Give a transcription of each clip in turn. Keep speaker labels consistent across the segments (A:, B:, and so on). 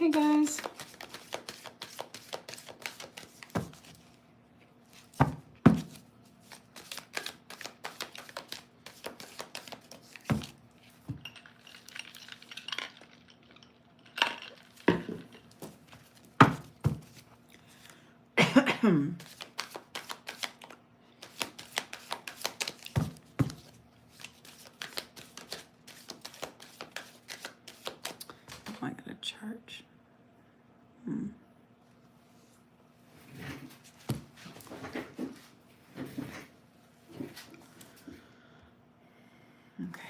A: Hey guys. I got a church. Okay.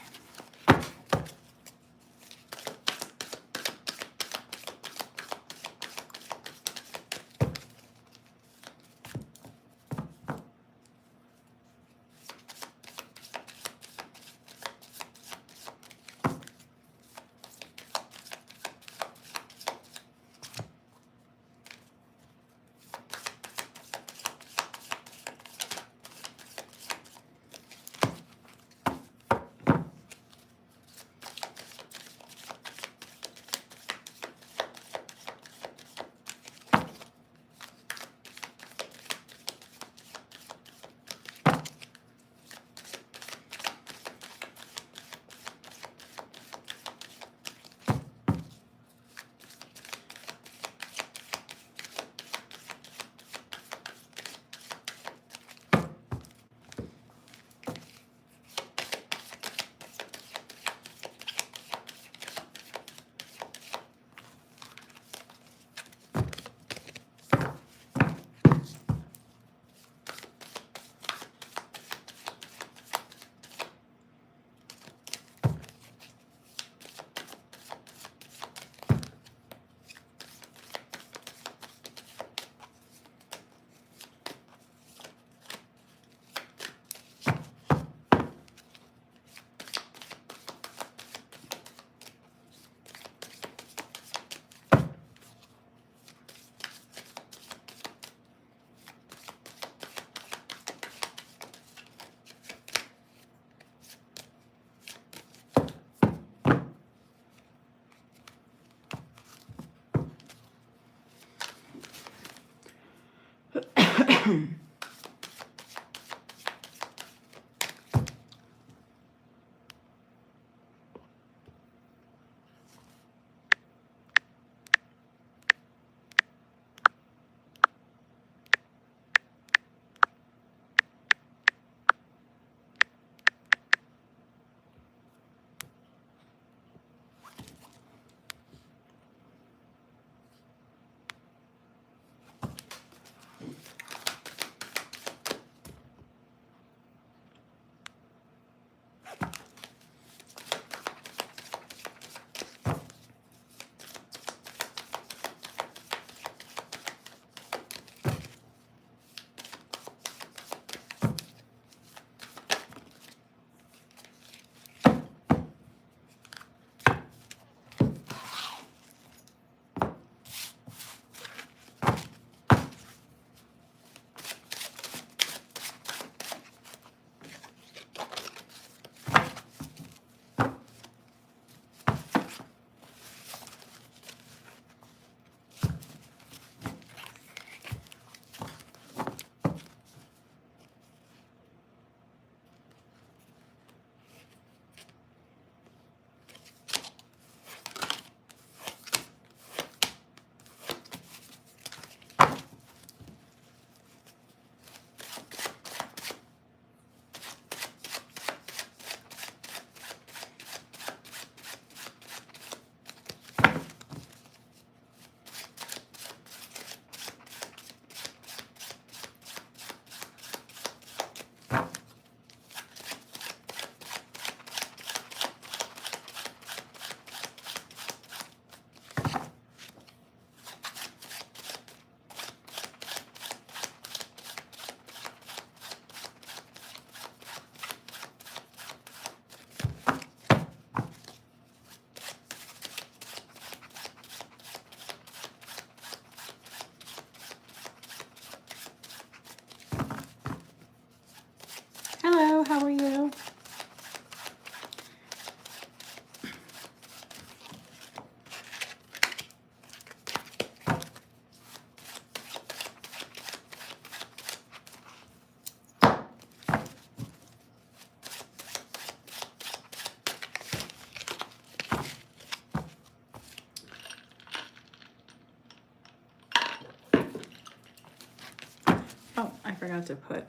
A: Oh, I forgot to put,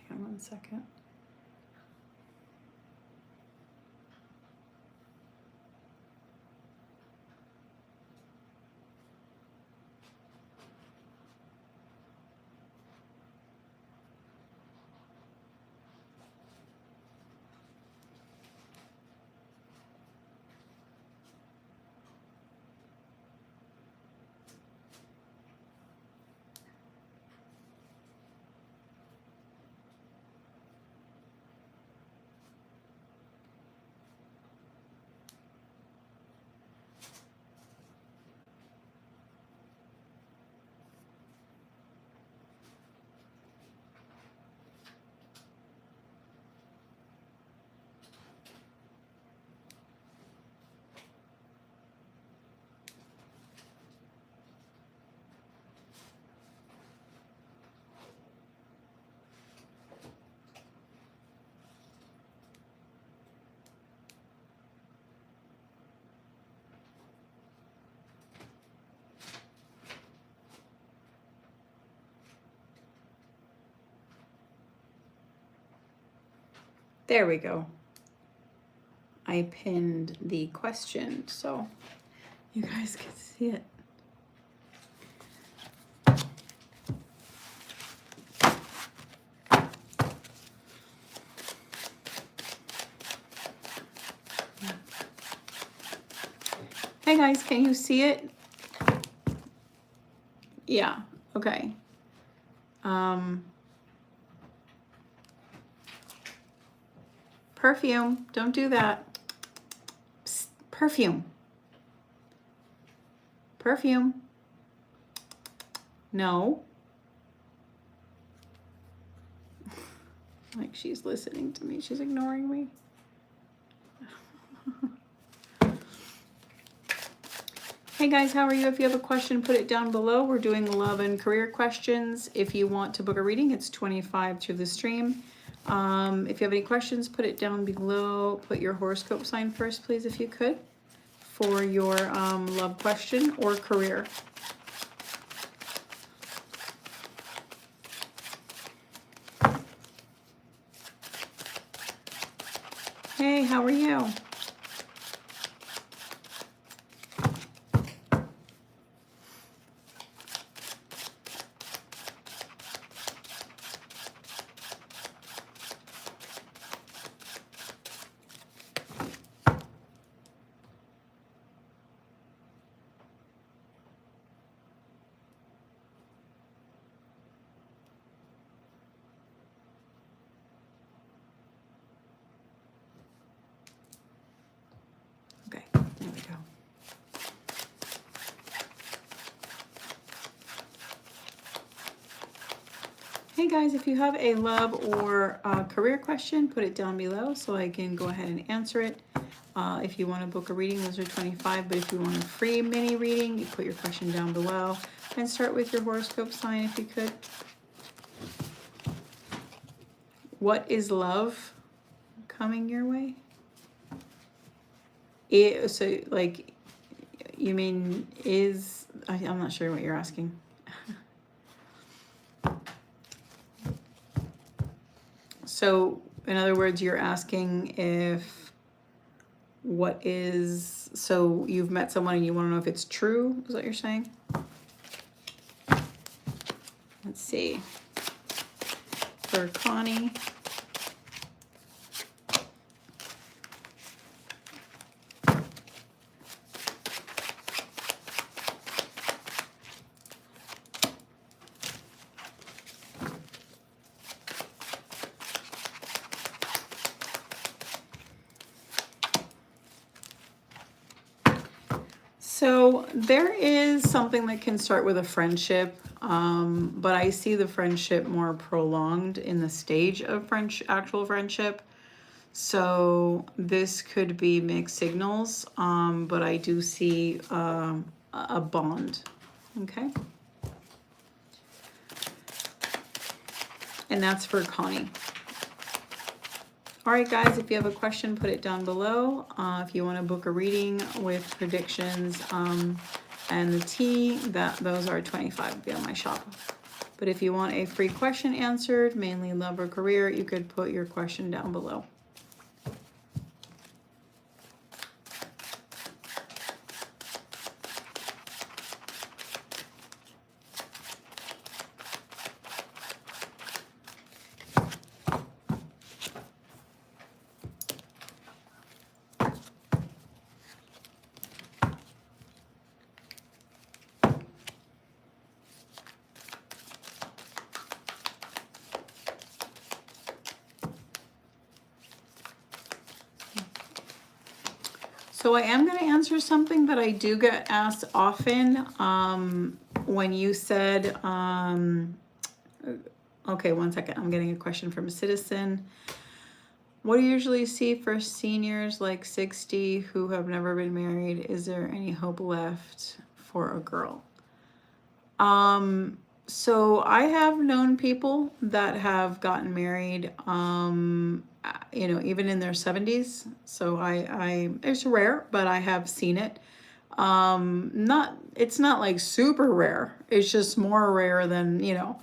A: hang on one second. There we go. I pinned the question so you guys can see it. Hey guys, can you see it? Yeah, okay. Perfume, don't do that. Psst, perfume. Perfume. No. Like she's listening to me, she's ignoring me. Hey guys, how are you? If you have a question, put it down below. We're doing love and career questions. If you want to book a reading, it's $25 through the stream. If you have any questions, put it down below. Put your horoscope sign first, please, if you could, for your love question or career. Hey, how are you? Okay, there we go. Hey guys, if you have a love or career question, put it down below so I can go ahead and answer it. If you want to book a reading, those are $25, but if you want a free mini reading, you put your question down below and start with your horoscope sign if you could. What is love coming your way? So, like, you mean is... I'm not sure what you're asking. So, in other words, you're asking if what is... So, you've met someone and you want to know if it's true? Is what you're saying? Let's see. For Connie... So there is something that can start with a friendship, but I see the friendship more prolonged in the stage of actual friendship. So this could be mixed signals, but I do see a bond, okay? And that's for Connie. All right, guys, if you have a question, put it down below. If you want to book a reading with predictions and the tea, those are $25 via my shop. But if you want a free question answered, mainly love or career, you could put your question down below. So I am going to answer something that I do get asked often. When you said, okay, one second. I'm getting a question from a citizen. What do you usually see for seniors like 60 who have never been married? Is there any hope left for a girl? So I have known people that have gotten married, you know, even in their 70s. So it's rare, but I have seen it. It's not like super rare. It's just more rare than, you know.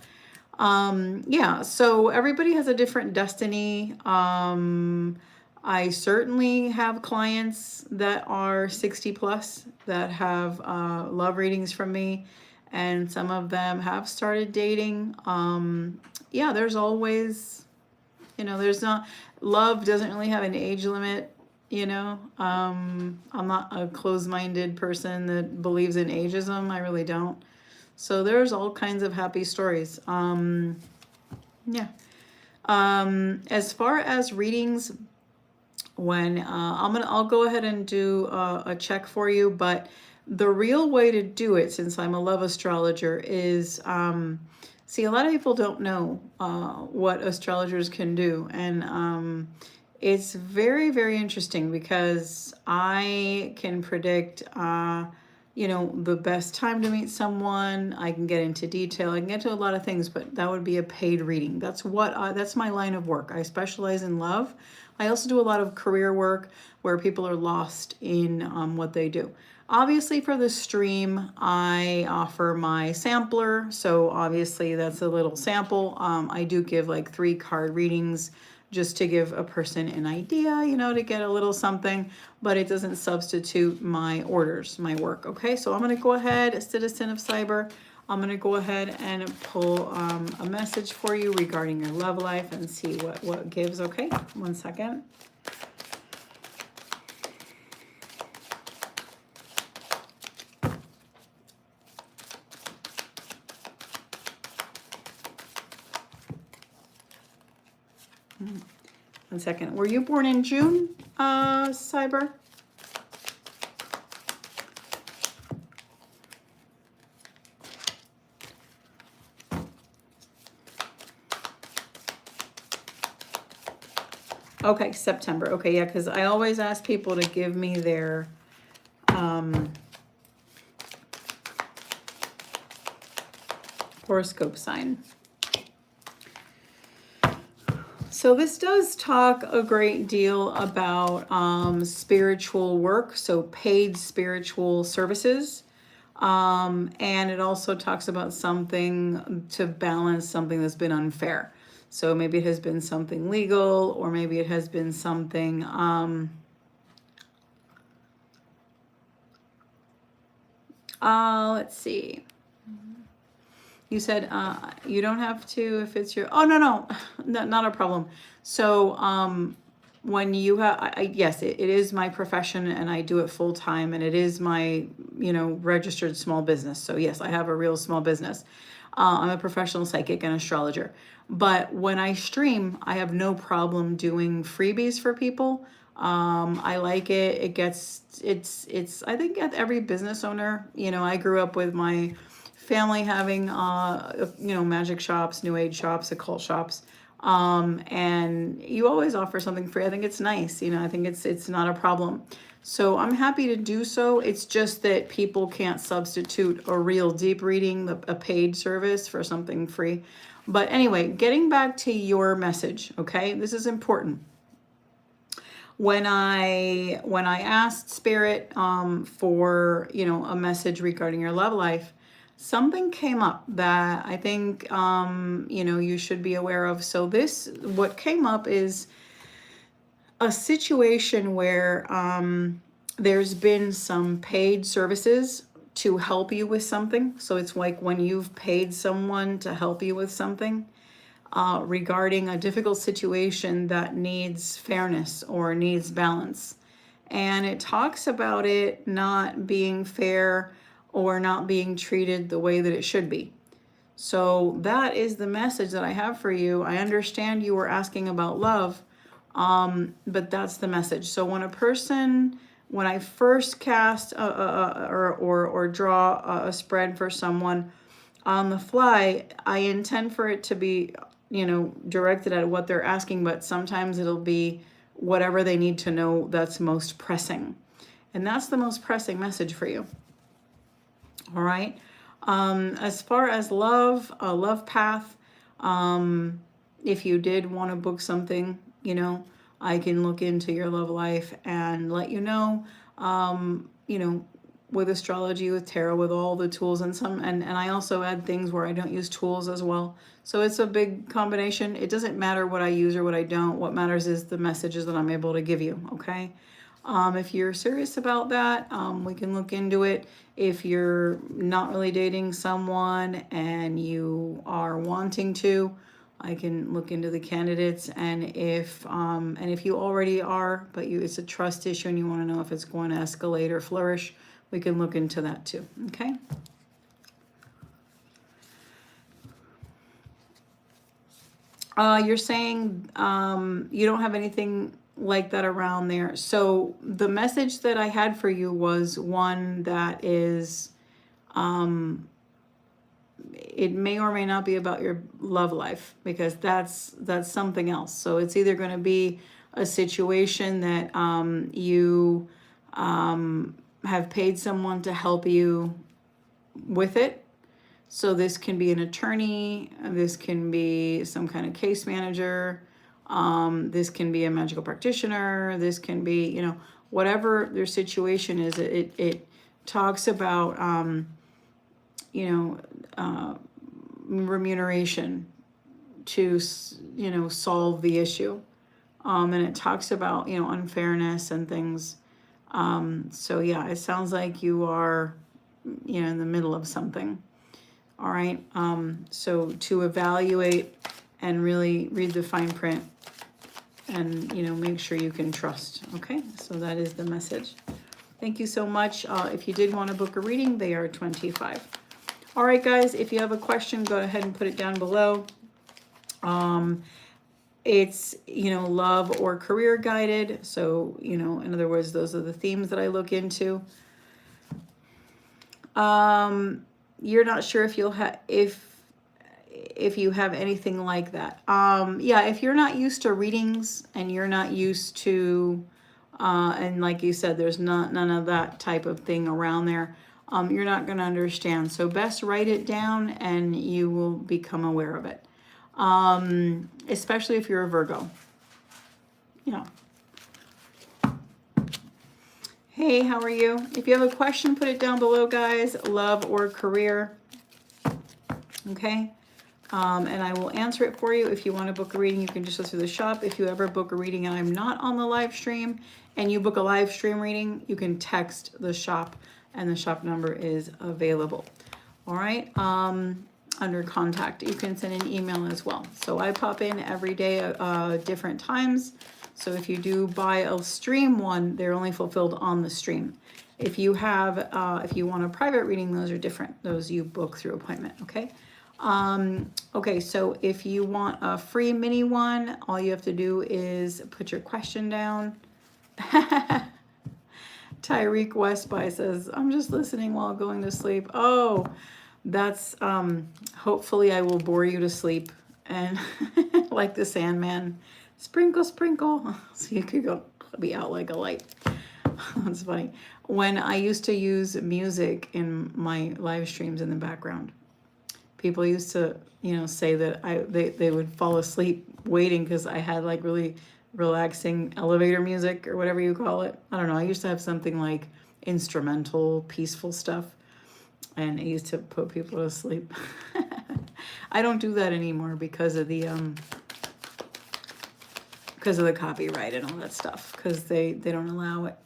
A: Yeah, so everybody has a different destiny. I certainly have clients that are 60 plus that have love readings from me, and some of them have started dating. Yeah, there's always, you know, love doesn't really have an age limit, you know. I'm not a closed-minded person that believes in ageism. I really don't. So there's all kinds of happy stories. Yeah. As far as readings, when I'll go ahead and do a check for you, but the real way to do it, since I'm a love astrologer, is see, a lot of people don't know what astrologers can do, and it's very, very interesting because I can predict you know, the best time to meet someone. I can get into detail. I can get to a lot of things, but that would be a paid reading. That's my line of work. I specialize in love. I also do a lot of career work where people are lost in what they do. Obviously, for the stream, I offer my sampler. So obviously, that's a little sample. I do give like 3 card readings just to give a person an idea, you know, to get a little something, but it doesn't substitute my orders, my work. Okay, so I'm going to go ahead, citizen of cyber, I'm going to go ahead and pull a message for you regarding your love life and see what gives. Okay, one second. One second. Were you born in June, Cyber? Okay, September. Okay, yeah, because I always ask people to give me their horoscope sign. So this does talk a great deal about spiritual work, so paid spiritual services. And it also talks about something to balance something that's been unfair. So maybe it has been something legal, or maybe it has been something let's see. You said you don't have to if it's your, oh, no, not a problem. So when you have, yes, it is my profession and I do it full time, and it is my, you know, registered small business. So yes, I have a real small business. I'm a professional psychic and astrologer. But when I stream, I have no problem doing freebies for people. I like it. It's, I think at every business owner, you know, I grew up with my family having, you know, magic shops, new age shops, occult shops. And you always offer something free. I think it's nice. You know, I think it's not a problem. So I'm happy to do so. It's just that people can't substitute a real deep reading, a paid service, for something free. But anyway, getting back to your message, okay? This is important. When I asked Spirit for, you know, a message regarding your love life, something came up that I think, you know, you should be aware of. So what came up is a situation where there's been some paid services to help you with something. So it's like when you've paid someone to help you with something regarding a difficult situation that needs fairness or needs balance. And it talks about it not being fair or not being treated the way that it should be. So that is the message that I have for you. I understand you were asking about love, but that's the message. So when I first cast or draw a spread for someone on the fly, I intend for it to be, you know, directed at what they're asking, but sometimes it'll be whatever they need to know that's most pressing. And that's the most pressing message for you. All right. As far as love, a love path, if you did want to book something, you know, I can look into your love life and let you know, you know, with astrology, with tarot, with all the tools and I also add things where I don't use tools as well. So it's a big combination. It doesn't matter what I use or what I don't. What matters is the messages that I'm able to give you. Okay. If you're serious about that, we can look into it. If you're not really dating someone and you are wanting to, I can look into the candidates. And if you already are, but it's a trust issue and you want to know if it's going to escalate or flourish, we can look into that too. Okay. You're saying you don't have anything like that around there. So the message that I had for you was one that is, it may or may not be about your love life, because that's something else. So it's either going to be a situation that you have paid someone to help you with it. So this can be an attorney, this can be some kind of case manager, this can be a magical practitioner, this can be, you know, whatever their situation is. It talks about, you know, remuneration to, you know, solve the issue. And it talks about, you know, unfairness and things. So yeah, it sounds like you are, you know, in the middle of something. All right. So to evaluate and really read the fine print and, you know, make sure you can trust. Okay. So that is the message. Thank you so much. If you did want to book a reading, they are $25. All right, guys, if you have a question, go ahead and put it down below. It's, you know, love or career guided. So, you know, in other words, those are the themes that I look into. You're not sure if you'll have, if you have anything like that. Yeah, if you're not used to readings and you're not used to, and like you said, there's none of that type of thing around there, you're not going to understand. So best write it down and you will become aware of it. Especially if you're a Virgo. Yeah. Hey, how are you? If you have a question, put it down below, guys. Love or career. Okay. And I will answer it for you. If you want to book a reading, you can just go through the shop. If you ever book a reading and I'm not on the live stream and you book a live stream reading, you can text the shop and the shop number is available. All right. Under contact, you can send an email as well. So I pop in every day at different times. So if you do buy a stream one, they're only fulfilled on the stream. If you have, if you want a private reading, those are different. Those you book through appointment, okay? Okay, so if you want a free mini one, all you have to do is put your question down. Tyreek Westby says, I'm just listening while going to sleep. Oh, that's, hopefully I will bore you to sleep. And like the Sandman. Sprinkle, sprinkle. So you could go be out like a light. That's funny. When I used to use music in my live streams in the background, people used to, you know, say that they would fall asleep waiting because I had like really relaxing elevator music or whatever you call it. I don't know. I used to have something like instrumental, peaceful stuff. and it used to put people to sleep. I don't do that anymore because of the copyright and all that stuff, because they don't allow it.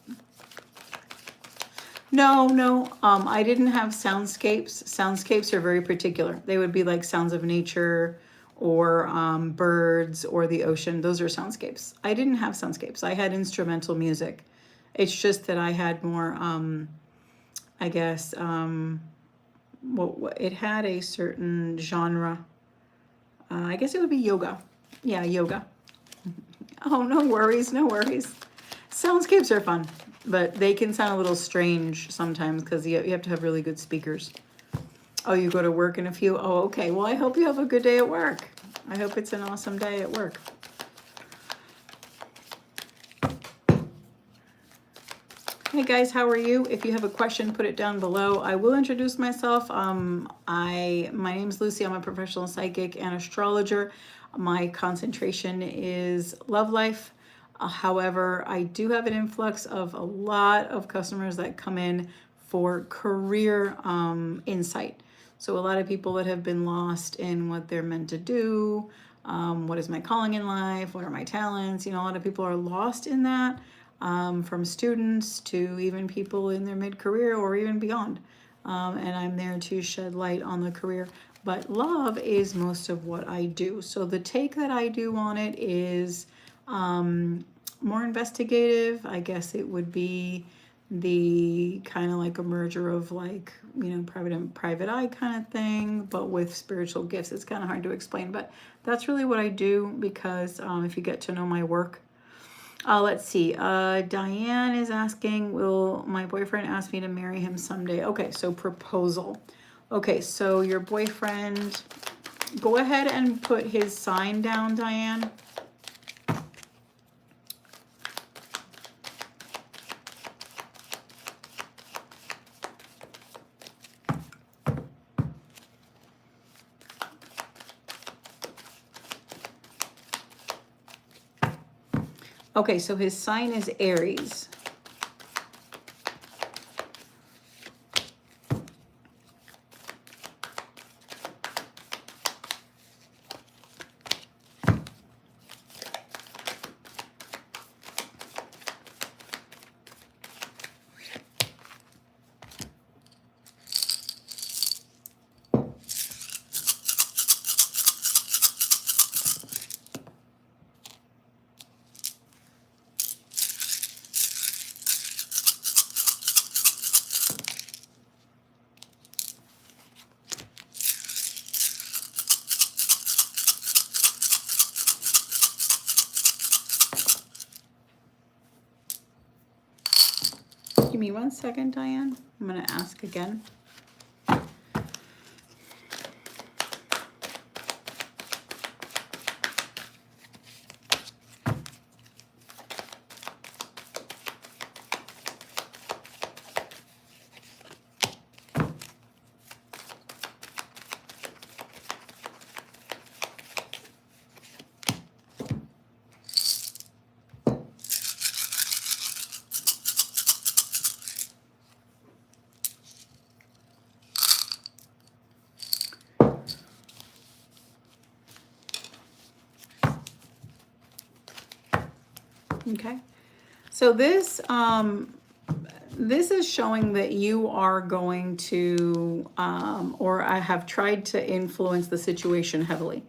A: No, I didn't have soundscapes. Soundscapes are very particular. They would be like sounds of nature or birds or the ocean. Those are soundscapes. I didn't have soundscapes. I had instrumental music. It's just that I had more, I guess, it had a certain genre. I guess it would be yoga. Yeah, yoga. Oh, no worries, no worries. Soundscapes are fun, but they can sound a little strange sometimes because you have to have really good speakers. Oh, you go to work in a few? Oh, okay. Well, I hope you have a good day at work. I hope it's an awesome day at work. Hey guys, how are you? If you have a question, put it down below. I will introduce myself. My name's Lucy. I'm a professional psychic and astrologer. My concentration is love life. However, I do have an influx of a lot of customers that come in for career insight. So a lot of people that have been lost in what they're meant to do. What is my calling in life? What are my talents? You know, a lot of people are lost in that. From students to even people in their mid-career or even beyond. And I'm there to shed light on the career. But love is most of what I do. So the take that I do on it is more investigative. I guess it would be the kind of like a merger of like, you know, private eye kind of thing, but with spiritual gifts. It's kind of hard to explain, but that's really what I do because if you get to know my work, let's see. Diane is asking, will my boyfriend ask me to marry him someday? Okay, so proposal. Okay, so your boyfriend, go ahead and put his sign down, Diane. Okay, so his sign is Aries. Give me 1 second, Diane. I'm going to ask again. Okay, so this is showing that you are going to, or I have tried to influence the situation heavily.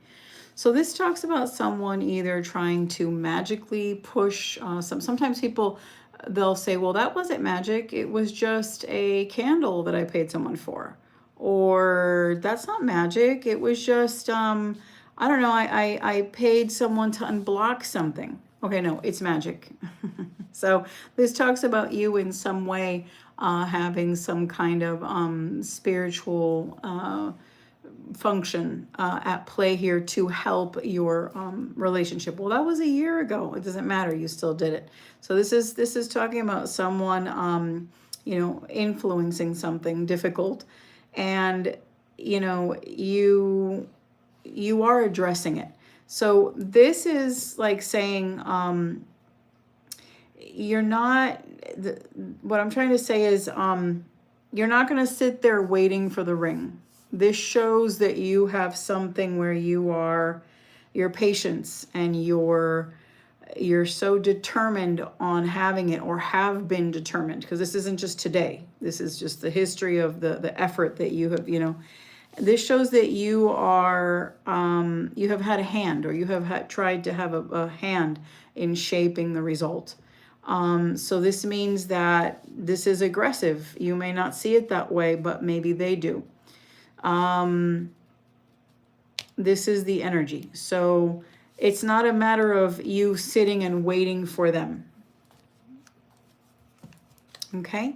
A: So this talks about someone either trying to magically push, sometimes people, they'll say, well, that wasn't magic. It was just a candle that I paid someone for. Or that's not magic. It was just, I don't know, I paid someone to unblock something. Okay, no, it's magic. So this talks about you in some way having some kind of spiritual function at play here to help your relationship. Well, that was a year ago. It doesn't matter. You still did it. So this is talking about someone, you know, influencing something difficult, and you know you are addressing it. So this is like saying you're not. What I'm trying to say is you're not going to sit there waiting for the ring. This shows that you have something where you are, your patience and you're so determined on having it, or have been determined, because this isn't just today. This is just the history of the effort that you have, you know. This shows that you are, you have had a hand, or you have tried to have a hand in shaping the result. So this means that this is aggressive. You may not see it that way, but maybe they do. This is the energy. So it's not a matter of you sitting and waiting for them. Okay?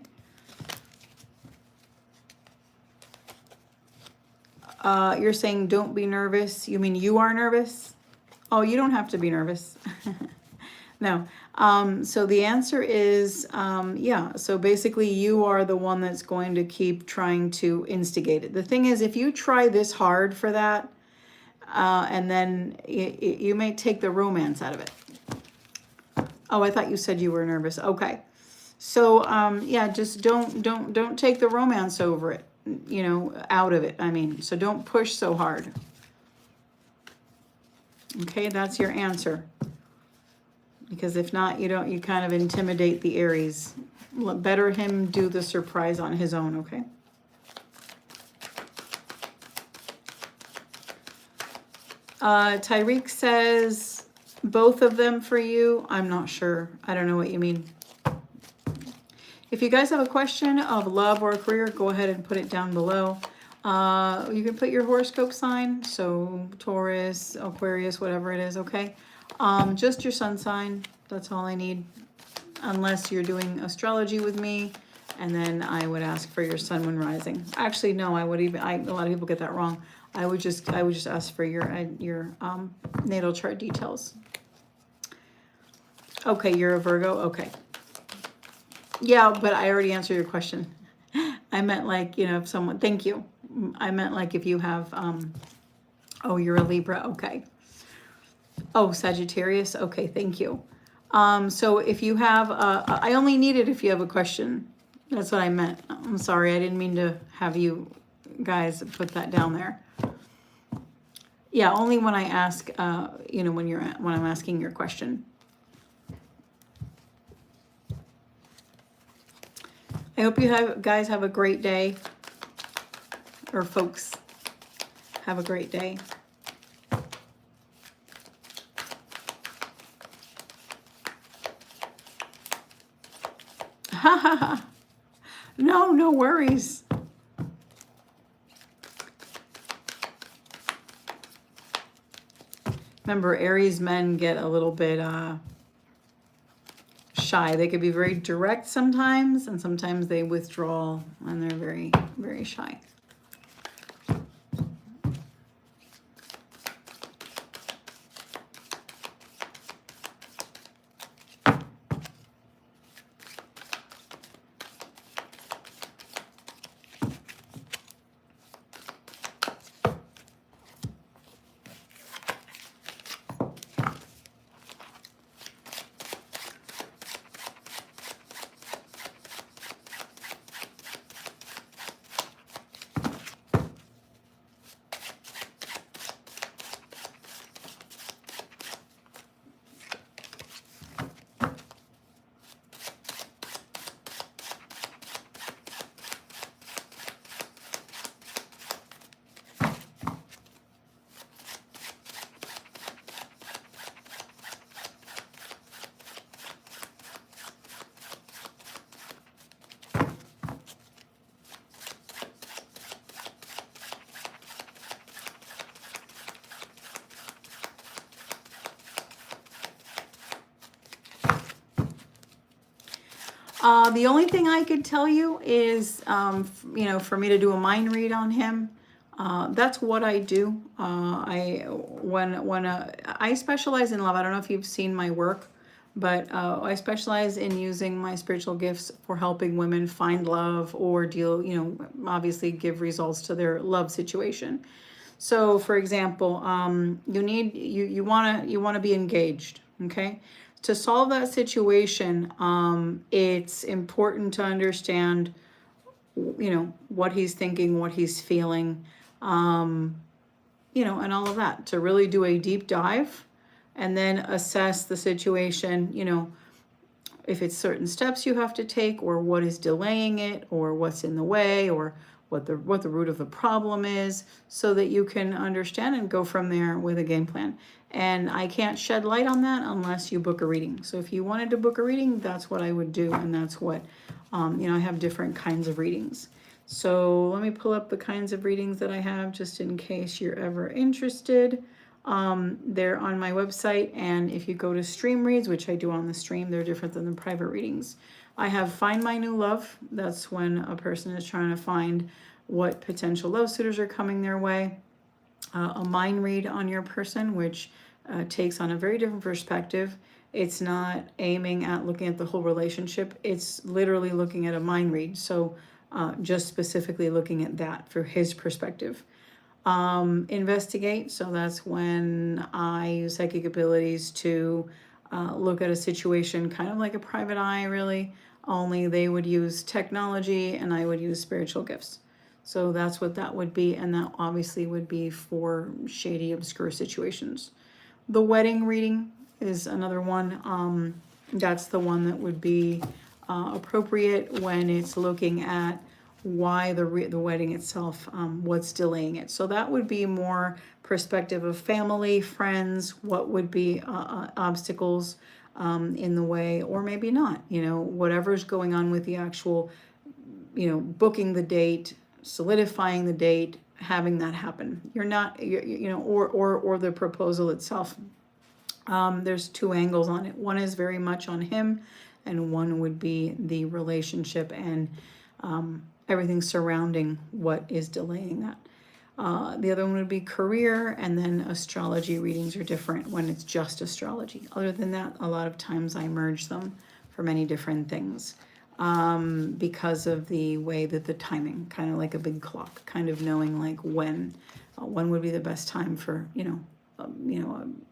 A: You're saying don't be nervous. You mean you are nervous? Oh, you don't have to be nervous. No. So the answer is, yeah. So basically you are the one that's going to keep trying to instigate it. The thing is, if you try this hard for that, and then you may take the romance out of it. Oh, I thought you said you were nervous. Okay. So, yeah, just don't take the romance over it, you know, out of it. I mean, so don't push so hard. Okay, that's your answer. Because if not, you kind of intimidate the Aries. Better him do the surprise on his own, okay? Tyreek says, both of them for you. I'm not sure. I don't know what you mean. If you guys have a question of love or career, go ahead and put it down below. You can put your horoscope sign, so Taurus, Aquarius, whatever it is, okay? Just your sun sign, that's all I need. Unless you're doing astrology with me, and then I would ask for your sun, moon, rising. Actually, no, a lot of people get that wrong. I would just ask for your natal chart details. Okay, you're a Virgo, okay. Yeah, but I already answered your question. I meant like, you know, if someone, thank you. I meant like if you have, oh, you're a Libra, okay. Oh, Sagittarius, okay, thank you. So if you have, I only need it if you have a question. That's what I meant. I'm sorry, I didn't mean to have you guys put that down there. Yeah, only when I ask, you know, when I'm asking your question. I hope you guys have a great day, or folks have a great day. No, no worries. Remember, Aries men get a little bit shy. They could be very direct sometimes, and sometimes they withdraw, and they're very, very shy. The only thing I could tell you is, you know, for me to do a mind read on him. That's what I do. I specialize in love. I don't know if you've seen my work, but I specialize in using my spiritual gifts for helping women find love or deal, you know, obviously give results to their love situation. So, for example, you wanna be engaged, okay? To solve that situation, it's important to understand you know, what he's thinking, what he's feeling, you know, and all of that, to really do a deep dive and then assess the situation, you know, if it's certain steps you have to take, or what is delaying it, or what's in the way, or what the root of the problem is, so that you can understand and go from there with a game plan. And I can't shed light on that unless you book a reading. So if you wanted to book a reading, that's what I would do, and that's what, you know, I have different kinds of readings. So let me pull up the kinds of readings that I have, just in case you're ever interested. They're on my website, and if you go to stream reads, which I do on the stream, they're different than the private readings. I have Find My New Love. That's when a person is trying to find what potential love suitors are coming their way. A mind read on your person, which takes on a very different perspective. It's not aiming at looking at the whole relationship. It's literally looking at a mind read. So just specifically looking at that through his perspective. Investigate. So that's when I use psychic abilities to look at a situation kind of like a private eye, really, only they would use technology and I would use spiritual gifts. So that's what that would be, and that obviously would be for shady, obscure situations. The wedding reading is another one. That's the one that would be appropriate when it's looking at why the wedding itself, what's delaying it. So that would be more perspective of family, friends, what would be obstacles in the way, or maybe not, you know, whatever's going on with the actual, you know, booking the date, solidifying the date, having that happen. You're not, you know, or the proposal itself. There's two angles on it. One is very much on him, and one would be the relationship and everything surrounding what is delaying that. The other one would be career, and then astrology readings are different when it's just astrology. Other than that, a lot of times I merge them for many different things. Because of the way that the timing, kind of like a big clock, kind of knowing like when would be the best time for,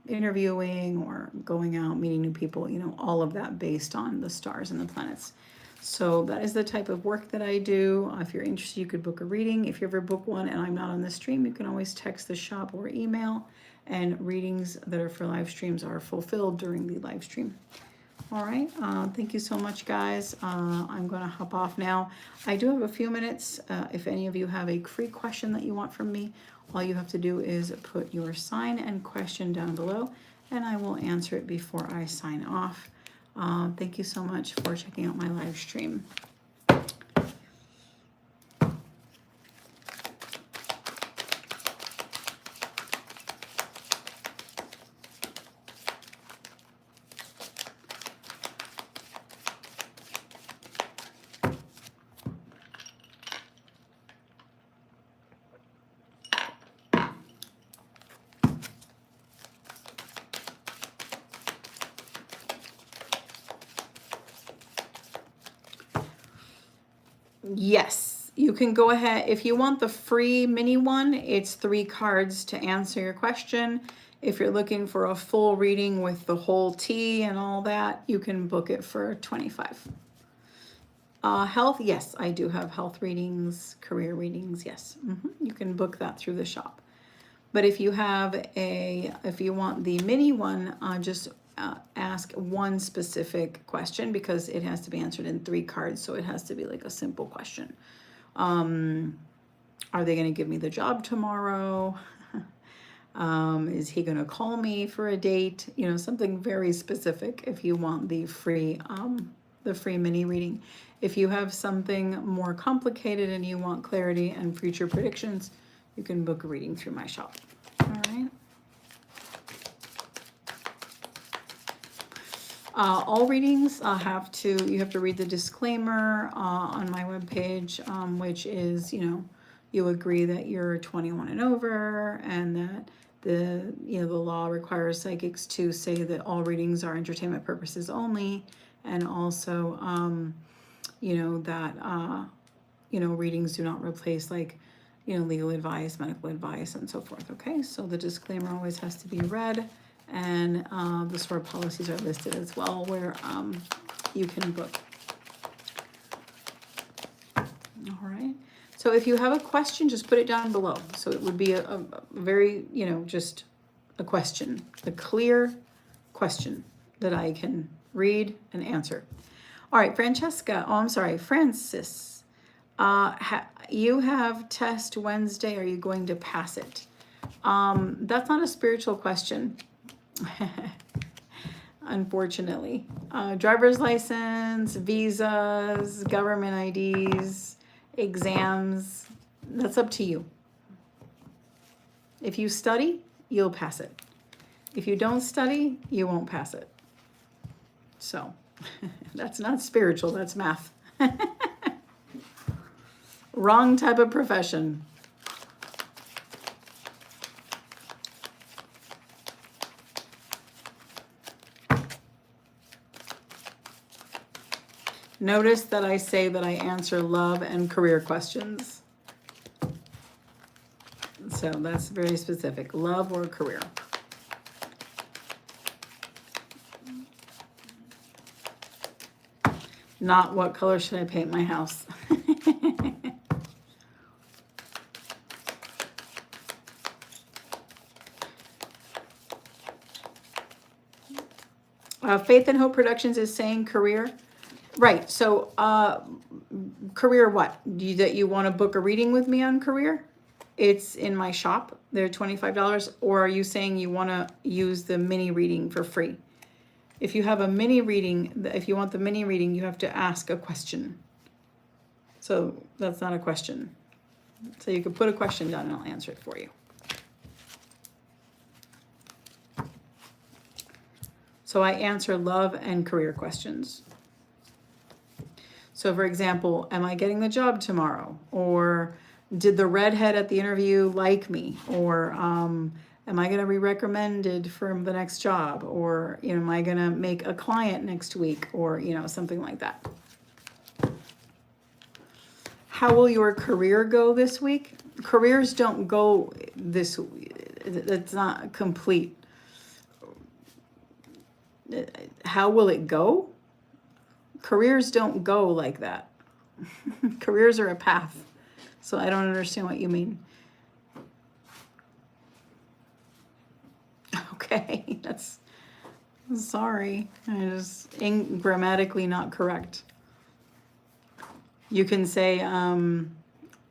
A: interviewing or going out, meeting new people, you know, all of that based on the stars and the planets. So that is the type of work that I do. If you're interested, you could book a reading. If you ever book one and I'm not on the stream, you can always text the shop or email, and readings that are for live streams are fulfilled during the live stream. All right, thank you so much, guys. I'm going to hop off now. I do have a few minutes. If any of you have a free question that you want from me, all you have to do is put your sign and question down below, and I will answer it before I sign off. Thank you so much for checking out my live stream. Yes, you can go ahead. If you want the free mini one, it's 3 cards to answer your question. If you're looking for a full reading with the whole tea and all that, you can book it for $25. Health, yes, I do have health readings, career readings, yes. You can book that through the shop. But if you want the mini one, just ask one specific question, because it has to be answered in 3 cards, so it has to be like a simple question. Are they going to give me the job tomorrow? Is he going to call me for a date? You know, something very specific if you want the free mini reading. If you have something more complicated and you want clarity and future predictions, you can book a reading through my shop. All right. All readings you have to read the disclaimer on my webpage, which is, you agree that you're 21 and over, and that the law requires psychics to say that all readings are entertainment purposes only, and also that readings do not replace legal advice, medical advice, and so forth. Okay, so the disclaimer always has to be read, and the SOAR policies are listed as well, where you can book. All right. So if you have a question, just put it down below. So it would be a very, just a question, a clear question that I can read and answer. All right, Francesca. Oh, I'm sorry, Francis. You have test Wednesday. Are you going to pass it? That's not a spiritual question. Unfortunately. Driver's license, visas, government IDs, exams, that's up to you. If you study, you'll pass it. If you don't study, you won't pass it. So that's not spiritual, that's math. Wrong type of profession. Notice that I say that I answer love and career questions. So that's very specific, love or career. Not what color should I paint my house? Faith and Hope Productions is saying career. Right, so career what? That you want to book a reading with me on career? It's in my shop. They're $25. Or are you saying you want to use the mini reading for free? If you have a mini reading, if you want the mini reading, you have to ask a question. So that's not a question. So you could put a question down and I'll answer it for you. So I answer love and career questions. So for example, am I getting the job tomorrow? Or did the redhead at the interview like me? Or am I going to be recommended for the next job? Or am I going to make a client next week? Or something like that. How will your career go this week? Careers don't go this week. It's not complete. How will it go? Careers don't go like that. Careers are a path. So I don't understand what you mean. Okay, that's, sorry. I just grammatically not correct. You can say, am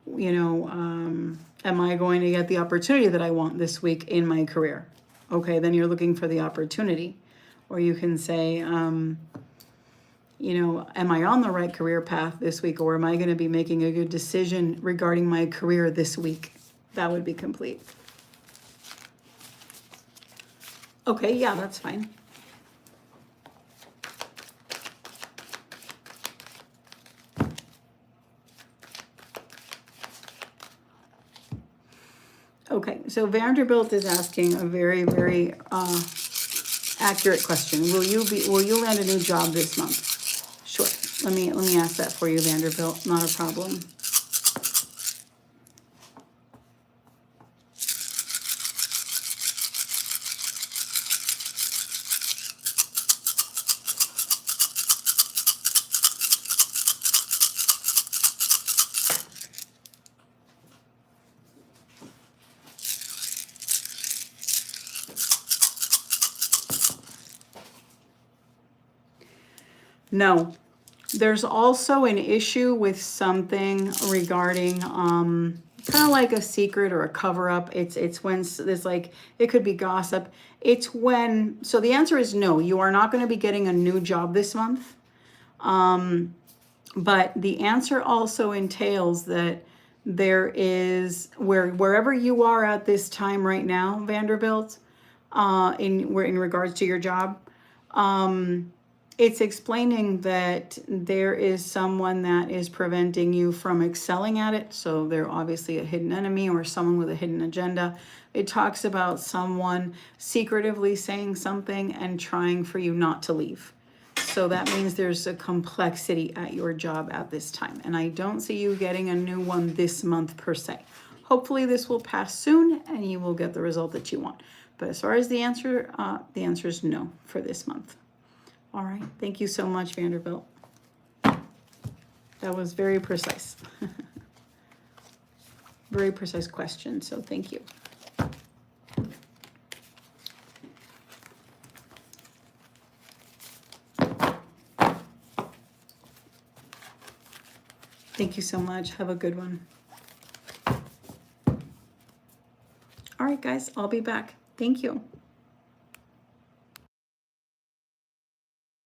A: I going to get the opportunity that I want this week in my career? Okay, then you're looking for the opportunity. Or you can say, am I on the right career path this week, or am I going to be making a good decision regarding my career this week? That would be complete. Okay, yeah, that's fine. Okay, so Vanderbilt is asking a very, very accurate question. Will you land a new job this month? Sure. Let me ask that for you, Vanderbilt. Not a problem. No. There's also an issue with something regarding kind of like a secret or a cover-up. It's when there's like, it could be gossip. It's when, so the answer is no, you are not going to be getting a new job this month. But the answer also entails that there is, wherever you are at this time right now, Vanderbilt, in regards to your job, it's explaining that there is someone that is preventing you from excelling at it. So they're obviously a hidden enemy or someone with a hidden agenda. It talks about someone secretively saying something and trying for you not to leave. So that means there's a complexity at your job at this time. And I don't see you getting a new one this month per se. Hopefully this will pass soon and you will get the result that you want. But as far as the answer is no for this month. All right, thank you so much, Vanderbilt. That was very precise. Very precise question, so thank you. Thank you so much. Have a good one. All right, guys, I'll be back. Thank you.